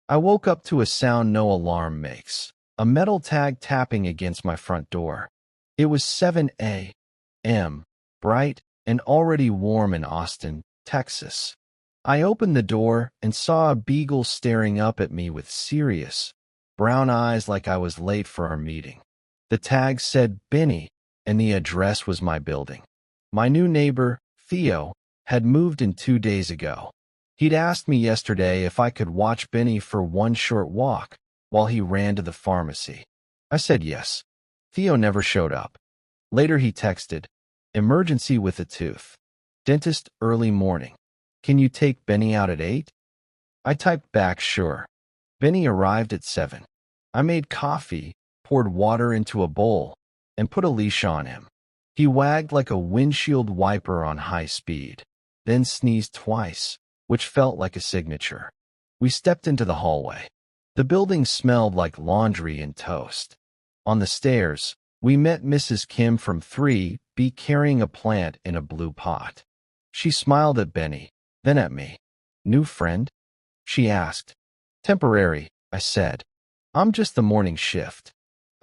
I woke up to a sound no alarm makes, a metal tag tapping against my front door. It was 7 a.m., bright and already warm in Austin, Texas. I opened the door and saw a beagle staring up at me with serious, brown eyes like I was late for our meeting. The tag said Benny, and the address was my building. My new neighbor, Theo, had moved in 2 days ago. He'd asked me yesterday if I could watch Benny for one short walk while he ran to the pharmacy. I said yes. Theo never showed up. Later he texted, "Emergency with a tooth. Dentist early morning. Can you take Benny out at 8?" I typed back, "Sure." Benny arrived at 7. I made coffee, poured water into a bowl, and put a leash on him. He wagged like a windshield wiper on high speed, then sneezed twice, which felt like a signature. We stepped into the hallway. The building smelled like laundry and toast. On the stairs, we met Mrs. Kim from 3B carrying a plant in a blue pot. She smiled at Benny, then at me. "New friend?" she asked. "Temporary," I said. "I'm just the morning shift."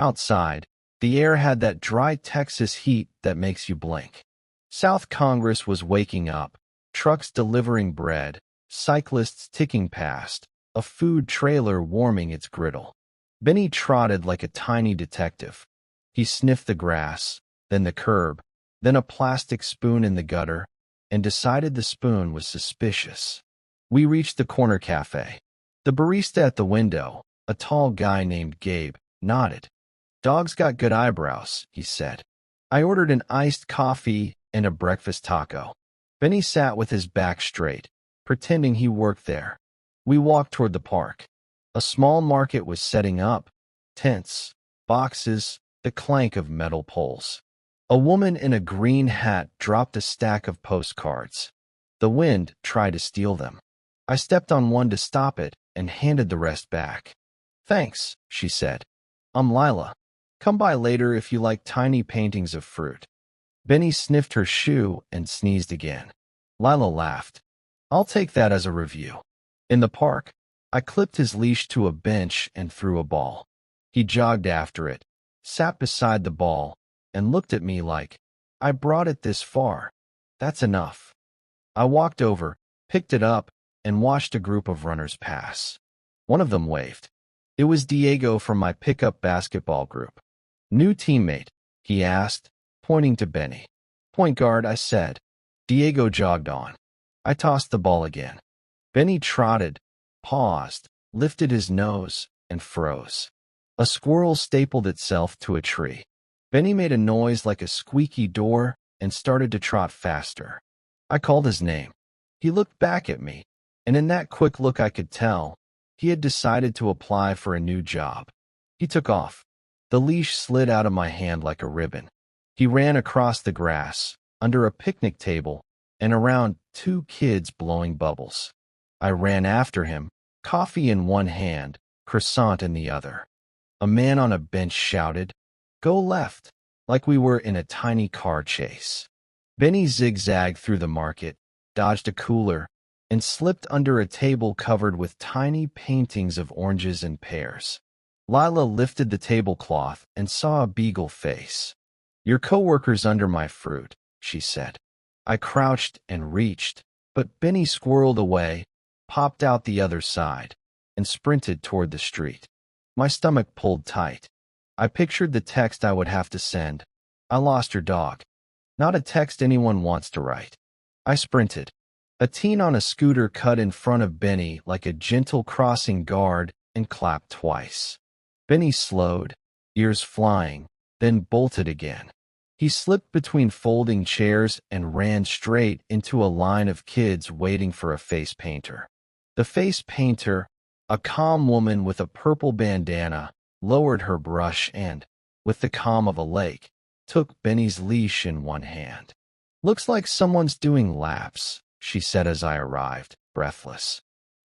Outside, the air had that dry Texas heat that makes you blink. South Congress was waking up, trucks delivering bread, cyclists ticking past, a food trailer warming its griddle. Benny trotted like a tiny detective. He sniffed the grass, then the curb, then a plastic spoon in the gutter, and decided the spoon was suspicious. We reached the corner cafe. The barista at the window, a tall guy named Gabe, nodded. "Dog's got good eyebrows," he said. I ordered an iced coffee and a breakfast taco. Benny sat with his back straight, pretending he worked there. We walked toward the park. A small market was setting up, tents, boxes, the clank of metal poles. A woman in a green hat dropped a stack of postcards. The wind tried to steal them. I stepped on one to stop it and handed the rest back. "Thanks," she said. "I'm Lila. Come by later if you like tiny paintings of fruit." Benny sniffed her shoe and sneezed again. Lila laughed. "I'll take that as a review." In the park, I clipped his leash to a bench and threw a ball. He jogged after it, sat beside the ball, and looked at me like, "I brought it this far. That's enough." I walked over, picked it up, and watched a group of runners pass. One of them waved. It was Diego from my pickup basketball group. "New teammate?" he asked, pointing to Benny. "Point guard," I said. Diego jogged on. I tossed the ball again. Benny trotted, paused, lifted his nose, and froze. A squirrel stapled itself to a tree. Benny made a noise like a squeaky door and started to trot faster. I called his name. He looked back at me, and in that quick look I could tell he had decided to apply for a new job. He took off. The leash slid out of my hand like a ribbon. He ran across the grass, under a picnic table, and around 2 kids blowing bubbles. I ran after him, coffee in one hand, croissant in the other. A man on a bench shouted, "Go left," like we were in a tiny car chase. Benny zigzagged through the market, dodged a cooler, and slipped under a table covered with tiny paintings of oranges and pears. Lila lifted the tablecloth and saw a beagle face. "Your coworker's under my fruit," she said. I crouched and reached, but Benny squirreled away, popped out the other side, and sprinted toward the street. My stomach pulled tight. I pictured the text I would have to send. "I lost your dog." Not a text anyone wants to write. I sprinted. A teen on a scooter cut in front of Benny like a gentle crossing guard and clapped twice. Benny slowed, ears flying, then bolted again. He slipped between folding chairs and ran straight into a line of kids waiting for a face painter. The face painter, a calm woman with a purple bandana, lowered her brush and, with the calm of a lake, took Benny's leash in one hand. "Looks like someone's doing laps," she said as I arrived, breathless.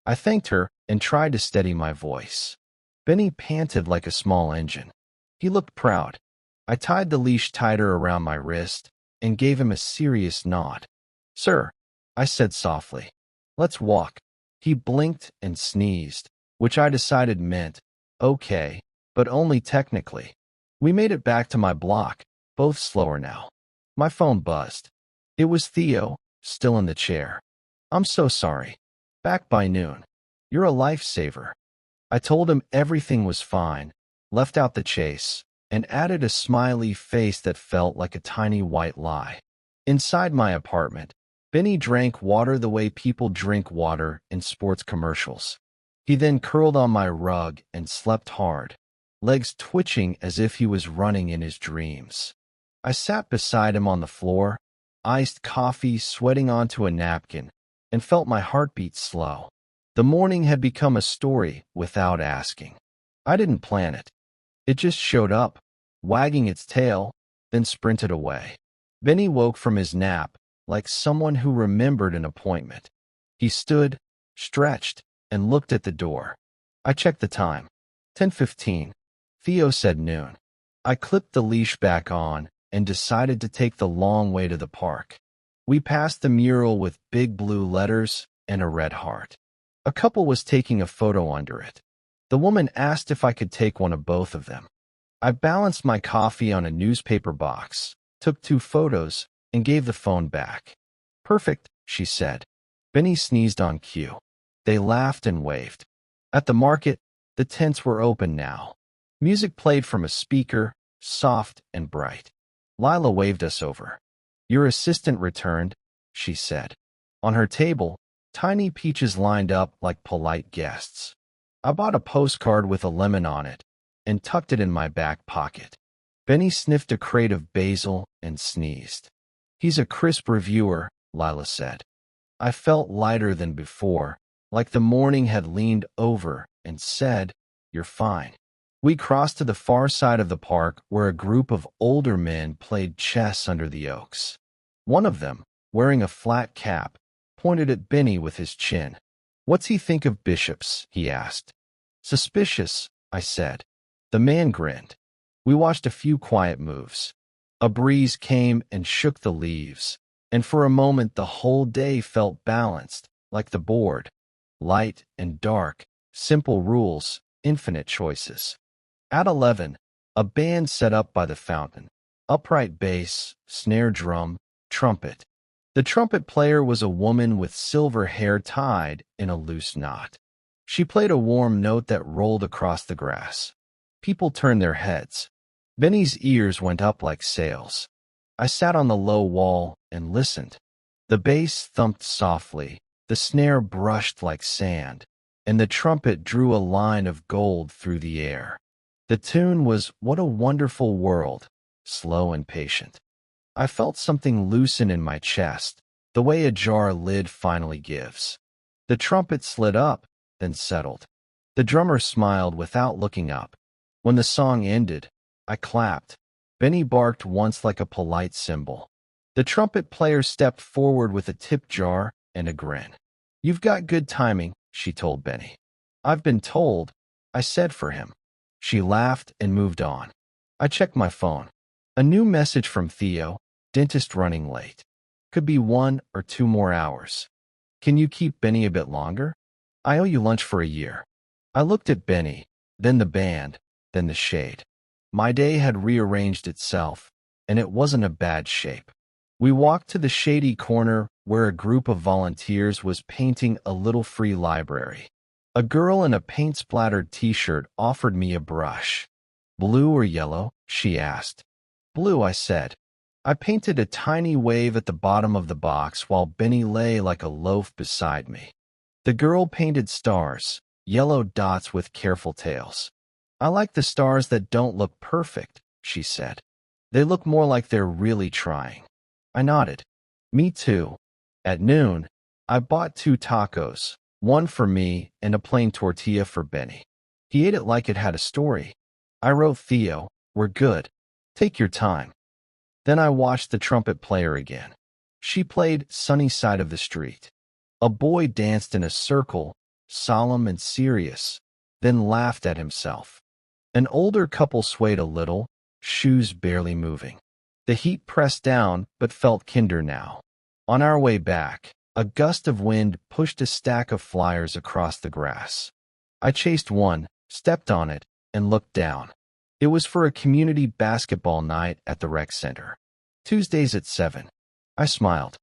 I thanked her and tried to steady my voice. Benny panted like a small engine. He looked proud. I tied the leash tighter around my wrist and gave him a serious nod. "Sir," I said softly, "let's walk." He blinked and sneezed, which I decided meant, okay, but only technically. We made it back to my block, both slower now. My phone buzzed. It was Theo, still in the chair. I'm so sorry. Back by noon. You're a lifesaver. I told him everything was fine, left out the chase, and added a smiley face that felt like a tiny white lie. Inside my apartment, Benny drank water the way people drink water in sports commercials. He then curled on my rug and slept hard, legs twitching as if he was running in his dreams. I sat beside him on the floor, iced coffee sweating onto a napkin, and felt my heartbeat slow. The morning had become a story without asking. I didn't plan it. It just showed up, wagging its tail, then sprinted away. Benny woke from his nap like someone who remembered an appointment. He stood, stretched, and looked at the door. I checked the time. 10:15. Theo said noon. I clipped the leash back on and decided to take the long way to the park. We passed the mural with big blue letters and a red heart. A couple was taking a photo under it. The woman asked if I could take one of both of them. I balanced my coffee on a newspaper box, took 2 photos, and gave the phone back. Perfect, she said. Benny sneezed on cue. They laughed and waved. At the market, the tents were open now. Music played from a speaker, soft and bright. Lila waved us over. Your assistant returned, she said. On her table, tiny peaches lined up like polite guests. I bought a postcard with a lemon on it and tucked it in my back pocket. Benny sniffed a crate of basil and sneezed. He's a crisp reviewer, Lila said. I felt lighter than before, like the morning had leaned over and said, "You're fine." We crossed to the far side of the park where a group of older men played chess under the oaks. One of them, wearing a flat cap, pointed at Benny with his chin. "What's he think of bishops?" he asked. "Suspicious," I said. The man grinned. We watched a few quiet moves. A breeze came and shook the leaves, and for a moment the whole day felt balanced, like the board. Light and dark, simple rules, infinite choices. At 11, a band set up by the fountain. Upright bass, snare drum, trumpet. The trumpet player was a woman with silver hair tied in a loose knot. She played a warm note that rolled across the grass. People turned their heads. Benny's ears went up like sails. I sat on the low wall and listened. The bass thumped softly, the snare brushed like sand, and the trumpet drew a line of gold through the air. The tune was "What a Wonderful World," slow and patient. I felt something loosen in my chest, the way a jar lid finally gives. The trumpet slid up, then settled. The drummer smiled without looking up. When the song ended, I clapped. Benny barked once like a polite cymbal. The trumpet player stepped forward with a tip jar and a grin. "You've got good timing," she told Benny. "I've been told," I said for him. She laughed and moved on. I checked my phone. A new message from Theo, dentist running late. Could be 1 or 2 more hours. Can you keep Benny a bit longer? I owe you lunch for a year. I looked at Benny, then the band, then the shade. My day had rearranged itself, and it wasn't a bad shape. We walked to the shady corner where a group of volunteers was painting a little free library. A girl in a paint-splattered t-shirt offered me a brush. "Blue or yellow?" she asked. "Blue," I said. I painted a tiny wave at the bottom of the box while Benny lay like a loaf beside me. The girl painted stars, yellow dots with careful tails. "I like the stars that don't look perfect," she said. "They look more like they're really trying." I nodded. "Me too." At noon, I bought 2 tacos, one for me and a plain tortilla for Benny. He ate it like it had a story. I wrote Theo, "We're good. Take your time." Then I watched the trumpet player again. She played "Sunny Side of the Street." A boy danced in a circle, solemn and serious, then laughed at himself. An older couple swayed a little, shoes barely moving. The heat pressed down but felt kinder now. On our way back, a gust of wind pushed a stack of flyers across the grass. I chased one, stepped on it, and looked down. It was for a community basketball night at the rec center. Tuesdays at 7. I smiled.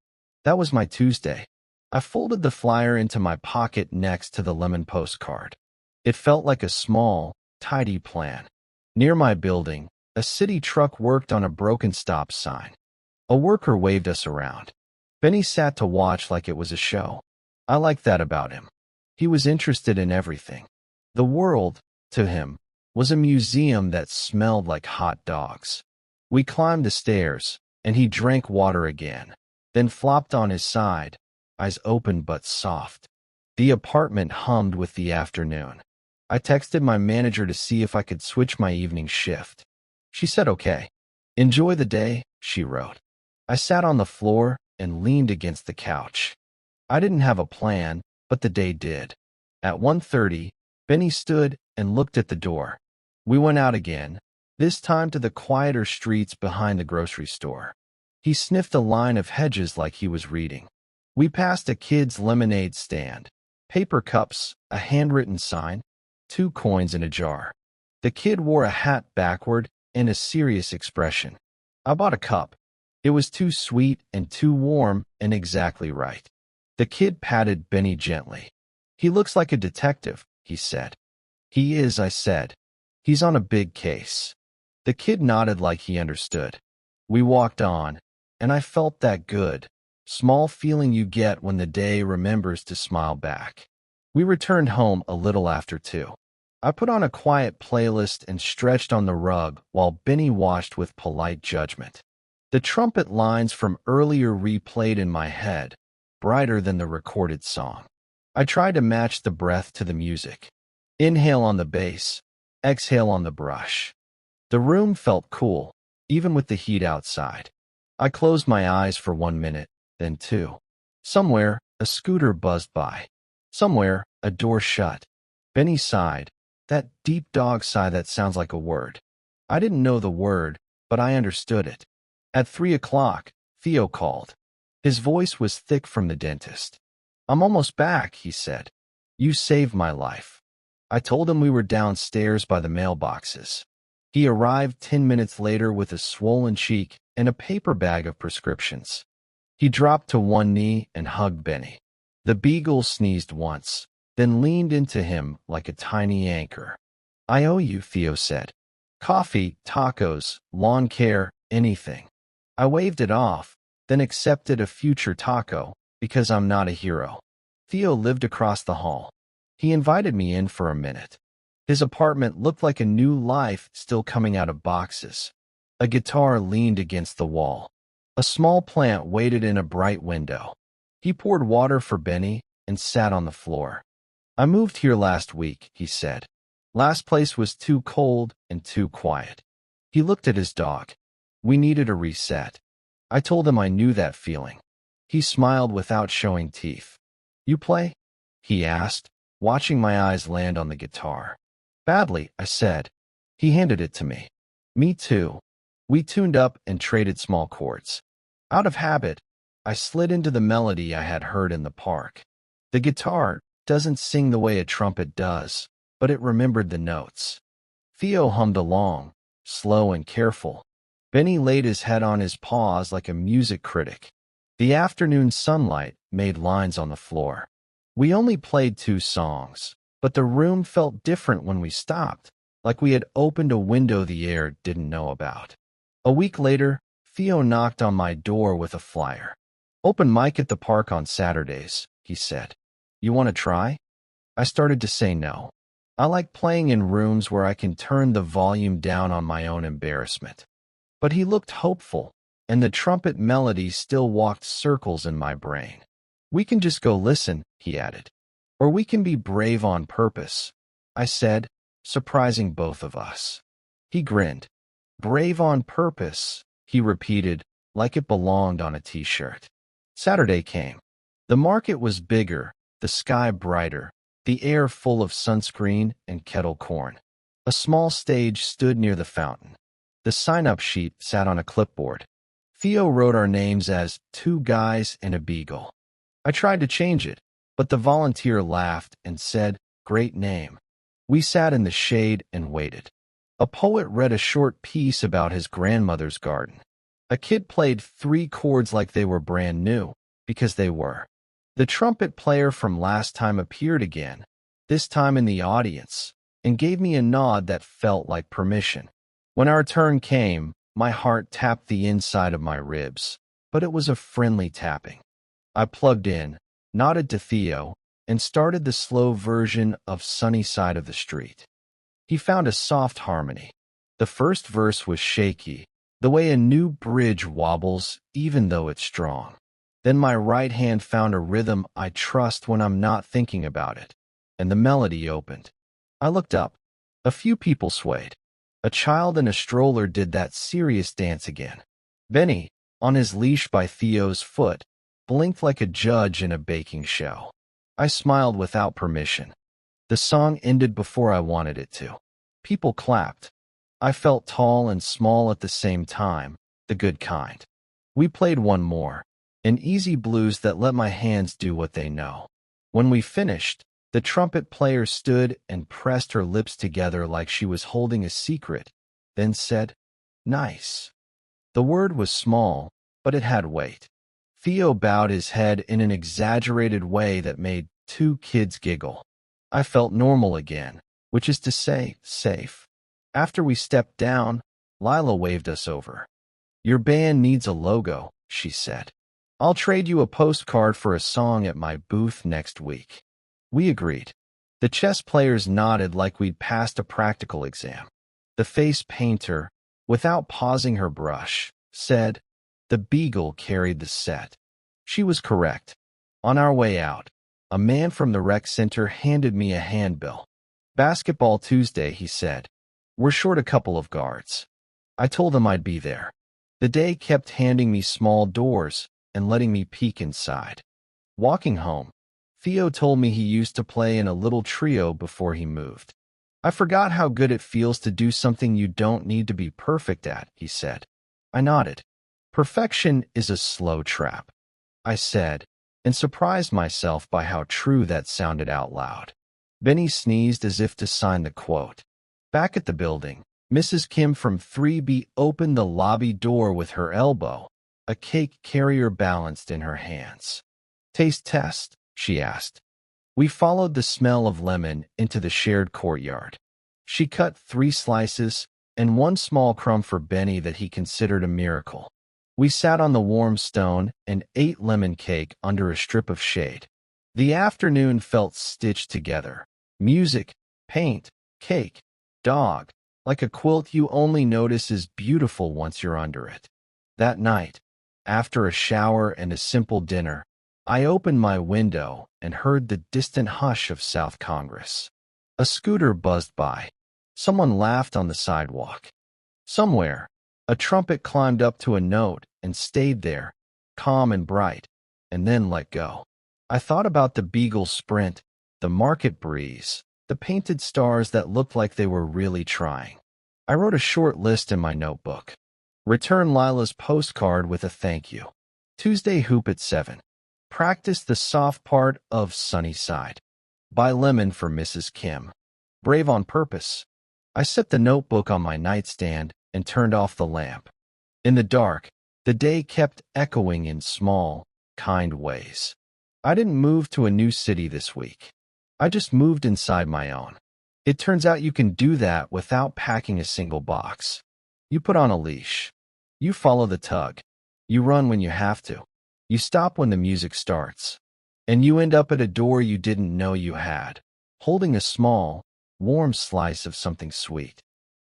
That was my Tuesday. I folded the flyer into my pocket next to the lemon postcard. It felt like a small, tidy plan. Near my building, a city truck worked on a broken stop sign. A worker waved us around. Benny sat to watch like it was a show. I liked that about him. He was interested in everything. The world, to him, was a museum that smelled like hot dogs. We climbed the stairs, and he drank water again, then flopped on his side, eyes open but soft. The apartment hummed with the afternoon. I texted my manager to see if I could switch my evening shift. She said okay. Enjoy the day, she wrote. I sat on the floor and leaned against the couch. I didn't have a plan, but the day did. At 1:30, Benny stood and looked at the door. We went out again, this time to the quieter streets behind the grocery store. He sniffed a line of hedges like he was reading. We passed a kid's lemonade stand, paper cups, a handwritten sign, 2 coins in a jar. The kid wore a hat backward and a serious expression. I bought a cup. It was too sweet and too warm and exactly right. The kid patted Benny gently. He looks like a detective, he said. He is, I said. He's on a big case. The kid nodded like he understood. We walked on, and I felt that good, small feeling you get when the day remembers to smile back. We returned home a little after 2. I put on a quiet playlist and stretched on the rug while Benny watched with polite judgment. The trumpet lines from earlier replayed in my head, brighter than the recorded song. I tried to match the breath to the music. Inhale on the bass, exhale on the brush. The room felt cool, even with the heat outside. I closed my eyes for 1 minute, then 2. Somewhere, a scooter buzzed by. Somewhere, a door shut. Benny sighed, that deep dog sigh that sounds like a word. I didn't know the word, but I understood it. At 3 o'clock, Theo called. His voice was thick from the dentist. I'm almost back, he said. You saved my life. I told him we were downstairs by the mailboxes. He arrived 10 minutes later with a swollen cheek and a paper bag of prescriptions. He dropped to one knee and hugged Benny. The beagle sneezed once, then leaned into him like a tiny anchor. I owe you, Theo said. Coffee, tacos, lawn care, anything. I waved it off, then accepted a future taco, because I'm not a hero. Theo lived across the hall. He invited me in for a minute. His apartment looked like a new life still coming out of boxes. A guitar leaned against the wall. A small plant waited in a bright window. He poured water for Benny and sat on the floor. I moved here last week, he said. Last place was too cold and too quiet. He looked at his dog. We needed a reset. I told him I knew that feeling. He smiled without showing teeth. You play? He asked, watching my eyes land on the guitar. Badly, I said. He handed it to me. Me too. We tuned up and traded small chords. Out of habit, I slid into the melody I had heard in the park. The guitar doesn't sing the way a trumpet does, but it remembered the notes. Theo hummed along, slow and careful. Benny laid his head on his paws like a music critic. The afternoon sunlight made lines on the floor. We only played 2 songs, but the room felt different when we stopped, like we had opened a window the air didn't know about. A week later, Theo knocked on my door with a flyer. Open mic at the park on Saturdays, he said. You want to try? I started to say no. I like playing in rooms where I can turn the volume down on my own embarrassment. But he looked hopeful, and the trumpet melody still walked circles in my brain. We can just go listen, he added. Or we can be brave on purpose, I said, surprising both of us. He grinned. Brave on purpose, he repeated, like it belonged on a t-shirt. Saturday came. The market was bigger, the sky brighter, the air full of sunscreen and kettle corn. A small stage stood near the fountain. The sign-up sheet sat on a clipboard. Theo wrote our names as 2 guys and a beagle. I tried to change it, but the volunteer laughed and said, Great name. We sat in the shade and waited. A poet read a short piece about his grandmother's garden. A kid played 3 chords like they were brand new, because they were. The trumpet player from last time appeared again, this time in the audience, and gave me a nod that felt like permission. When our turn came, my heart tapped the inside of my ribs, but it was a friendly tapping. I plugged in, nodded to Theo, and started the slow version of Sunny Side of the Street. He found a soft harmony. The first verse was shaky, the way a new bridge wobbles even though it's strong. Then my right hand found a rhythm I trust when I'm not thinking about it, and the melody opened. I looked up. A few people swayed. A child in a stroller did that serious dance again. Benny, on his leash by Theo's foot, blinked like a judge in a baking show. I smiled without permission. The song ended before I wanted it to. People clapped. I felt tall and small at the same time, the good kind. We played one more, an easy blues that let my hands do what they know. When we finished, the trumpet player stood and pressed her lips together like she was holding a secret, then said, "Nice." The word was small, but it had weight. Theo bowed his head in an exaggerated way that made 2 kids giggle. I felt normal again, which is to say, safe. After we stepped down, Lila waved us over. "Your band needs a logo," she said. "I'll trade you a postcard for a song at my booth next week." We agreed. The chess players nodded like we'd passed a practical exam. The face painter, without pausing her brush, said, "The Beagle carried the set." She was correct. On our way out, a man from the rec center handed me a handbill. "Basketball Tuesday," he said. "We're short a couple of guards." I told him I'd be there. The day kept handing me small doors and letting me peek inside. Walking home, Theo told me he used to play in a little trio before he moved. "I forgot how good it feels to do something you don't need to be perfect at," he said. I nodded. "Perfection is a slow trap," I said, and surprised myself by how true that sounded out loud. Benny sneezed as if to sign the quote. Back at the building, Mrs. Kim from 3B opened the lobby door with her elbow, a cake carrier balanced in her hands. "Taste test?" she asked. We followed the smell of lemon into the shared courtyard. She cut 3 slices and 1 small crumb for Benny that he considered a miracle. We sat on the warm stone and ate lemon cake under a strip of shade. The afternoon felt stitched together. Music, paint, cake, dog, like a quilt you only notice is beautiful once you're under it. That night, after a shower and a simple dinner, I opened my window and heard the distant hush of South Congress. A scooter buzzed by. Someone laughed on the sidewalk. Somewhere, a trumpet climbed up to a note and stayed there, calm and bright, and then let go. I thought about the Beagle sprint, the market breeze, the painted stars that looked like they were really trying. I wrote a short list in my notebook. Return Lila's postcard with a thank you. Tuesday hoop at 7. Practice the soft part of Sunny Side. Buy lemon for Mrs. Kim. Brave on purpose. I set the notebook on my nightstand and turned off the lamp. In the dark, the day kept echoing in small, kind ways. I didn't move to a new city this week. I just moved inside my own. It turns out you can do that without packing a single box. You put on a leash. You follow the tug. You run when you have to. You stop when the music starts. And you end up at a door you didn't know you had, holding a small, warm slice of something sweet.